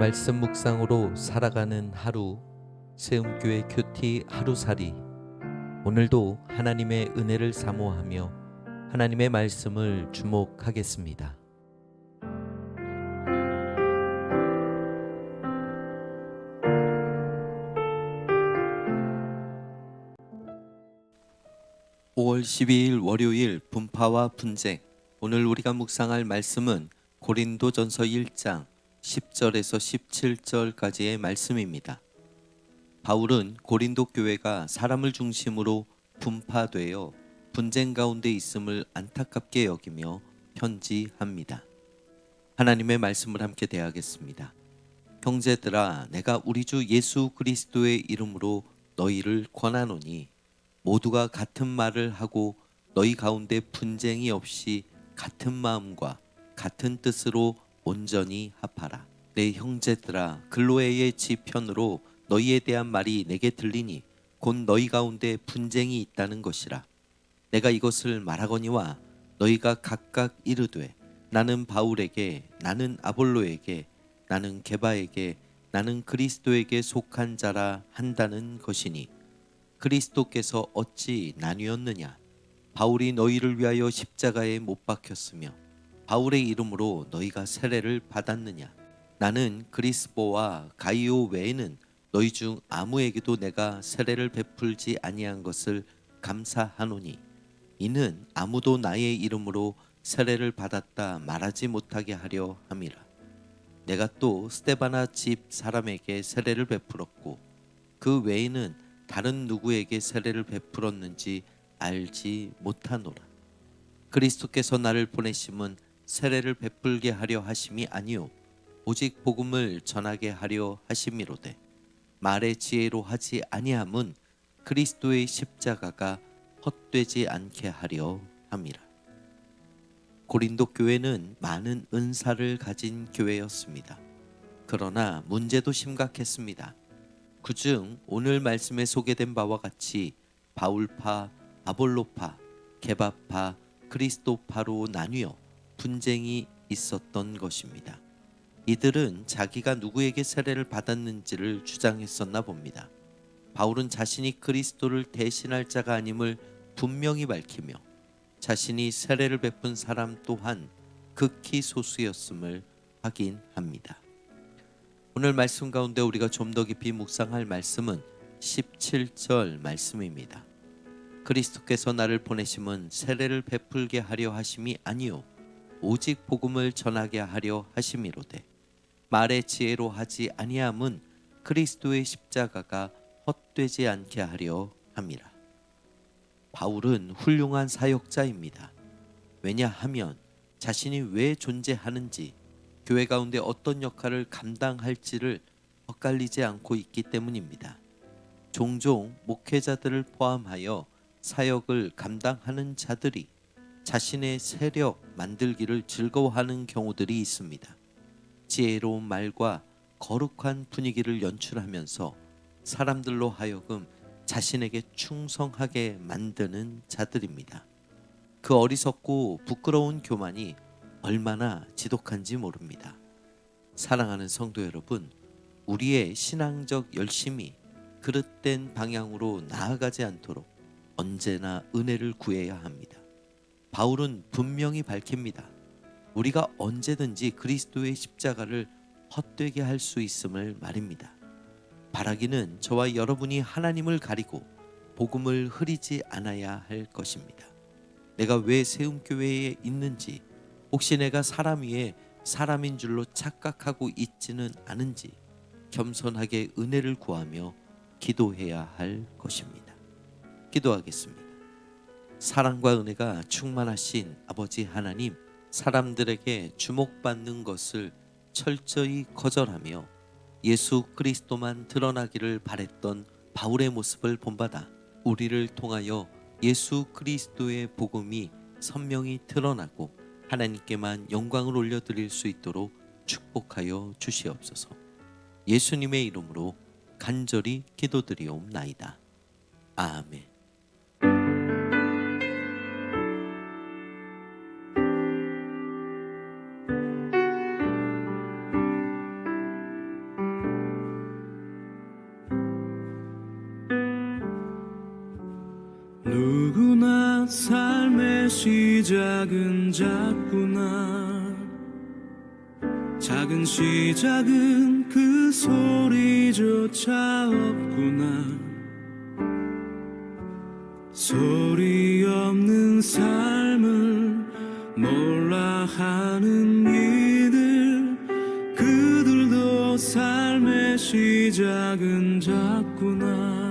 말씀 묵상으로 살아가는 하루, 세움교회 큐티 하루살이. 오늘도 하나님의 은혜를 사모하며 하나님의 말씀을 주목하겠습니다. (5월 12일) 월요일, 분파와 분쟁. 오늘 우리가 묵상할 말씀은 고린도전서 1장 10절에서 17절까지의 말씀입니다. 바울은 고린도 교회가 사람을 중심으로 분파되어 분쟁 가운데 있음을 안타깝게 여기며 편지합니다. 하나님의 말씀을 함께 대하겠습니다. 형제들아, 내가 우리 주 예수 그리스도의 이름으로 너희를 권하노니 모두가 같은 말을 하고 너희 가운데 분쟁이 없이 같은 마음과 같은 뜻으로 온전히 합하라. 내 형제들아, 글로에의 지편으로 너희에 대한 말이 내게 들리니 곧 너희 가운데 분쟁이 있다는 것이라. 내가 이것을 말하거니와 너희가 각각 이르되 나는 바울에게, 나는 아볼로에게, 나는 게바에게, 나는 그리스도에게 속한 자라 한다는 것이니 그리스도께서 어찌 나뉘었느냐? 바울이 너희를 위하여 십자가에 못 박혔으며 바울의 이름으로 너희가 세례를 받았느냐? 나는 그리스보와 가이오 외에는 너희 중 아무에게도 내가 세례를 베풀지 아니한 것을 감사하노니 이는 아무도 나의 이름으로 세례를 받았다 말하지 못하게 하려 함이라. 내가 또 스데바나 집 사람에게 세례를 베풀었고 그 외에는 다른 누구에게 세례를 베풀었는지 알지 못하노라. 그리스도께서 나를 보내심은 세례를 베풀게 하려 하심이 아니요 오직 복음을 전하게 하려 하심이로되 말의 지혜로 하지 아니함은 그리스도의 십자가가 헛되지 않게 하려 함이라. 고린도 교회는 많은 은사를 가진 교회였습니다. 그러나 문제도 심각했습니다. 그중 오늘 말씀에 소개된 바와 같이 바울파, 아볼로파, 게바파, 그리스도파로 나뉘어 분쟁이 있었던 것입니다. 이들은 자기가 누구에게 세례를 받았는지를 주장했었나 봅니다. 바울은 자신이 그리스도를 대신할 자가 아님을 분명히 밝히며 자신이 세례를 베푼 사람 또한 극히 소수였음을 확인합니다. 오늘 말씀 가운데 우리가 좀 더 깊이 묵상할 말씀은 17절 말씀입니다. 그리스도께서 나를 보내심은 세례를 베풀게 하려 하심이 아니요 오직 복음을 전하게 하려 하심이로되 말의 지혜로 하지 아니함은 그리스도의 십자가가 헛되지 않게 하려 함이라. 바울은 훌륭한 사역자입니다. 왜냐하면 자신이 왜 존재하는지, 교회 가운데 어떤 역할을 감당할지를 엇갈리지 않고 있기 때문입니다. 종종 목회자들을 포함하여 사역을 감당하는 자들이 자신의 세력 만들기를 즐거워하는 경우들이 있습니다. 지혜로운 말과 거룩한 분위기를 연출하면서 사람들로 하여금 자신에게 충성하게 만드는 자들입니다. 그 어리석고 부끄러운 교만이 얼마나 지독한지 모릅니다. 사랑하는 성도 여러분, 우리의 신앙적 열심이 그릇된 방향으로 나아가지 않도록 언제나 은혜를 구해야 합니다. 바울은 분명히 밝힙니다. 우리가 언제든지 그리스도의 십자가를 헛되게 할 수 있음을 말입니다. 바라기는 저와 여러분이 하나님을 가리고 복음을 흐리지 않아야 할 것입니다. 내가 왜 세움교회에 있는지, 혹시 내가 사람 위에 사람인 줄로 착각하고 있지는 않은지 겸손하게 은혜를 구하며 기도해야 할 것입니다. 기도하겠습니다. 사랑과 은혜가 충만하신 아버지 하나님, 사람들에게 주목받는 것을 철저히 거절하며 예수 그리스도만 드러나기를 바랬던 바울의 모습을 본받아 우리를 통하여 예수 그리스도의 복음이 선명히 드러나고 하나님께만 영광을 올려드릴 수 있도록 축복하여 주시옵소서. 예수님의 이름으로 간절히 기도드리옵나이다. 아멘. 시작은 작구나. 작은 시작은 그 소리조차 없구나. 소리 없는 삶을 몰라 하는 이들, 그들도 삶의 시작은 작구나.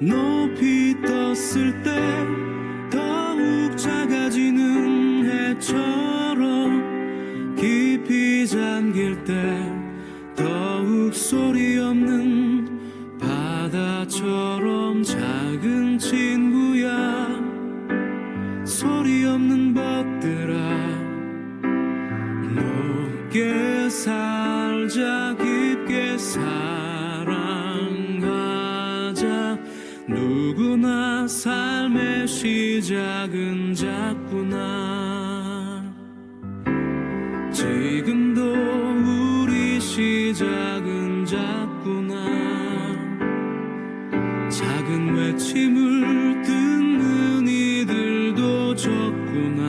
높이 떴을 때 더욱 작아지는 해처럼, 깊이 잠길 때 더욱 소리 없는 바다처럼, 작은 친구야 소리 없는 벗들아, 높게 살자, 깊게 사랑하자. 누구나 삶의 시작은 작구나. 지금도 우리 시작은 작구나. 작은 외침을 듣는 이들도 적구나.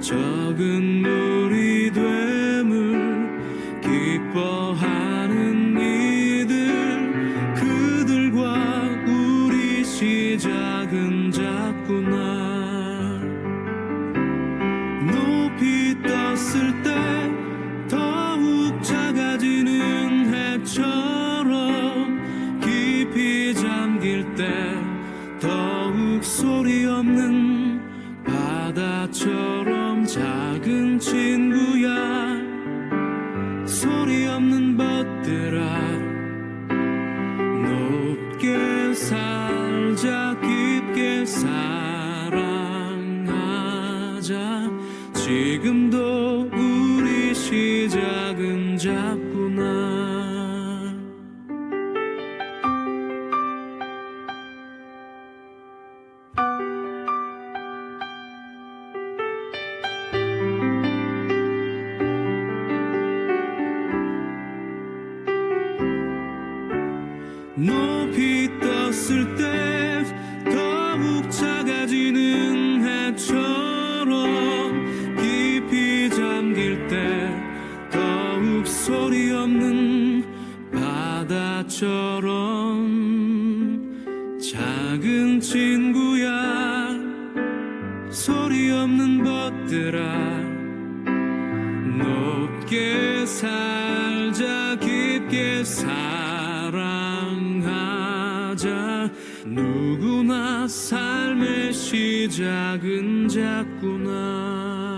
적은 물이 됨을 기뻐하는 이들, 그들과 우리 시작은 작구나. 높이 떴을 때 더욱 작아지는 해처럼, 깊이 잠길 때 더욱 소리 없는 바다처럼, 작은 친구야 소리 없는 벗들아, 높게 살자, 깊게 사랑하자. 지금도 우리 시작은 작구나. 높이 떴을 때 더욱 작아지는 해처럼, 깊이 잠길 때 더욱 소리 없는 바다처럼, 작은 친구야 소리 없는 벗들아, 높게 살자, 깊게 사랑하자. 누구나 삶의 시작은 작구나.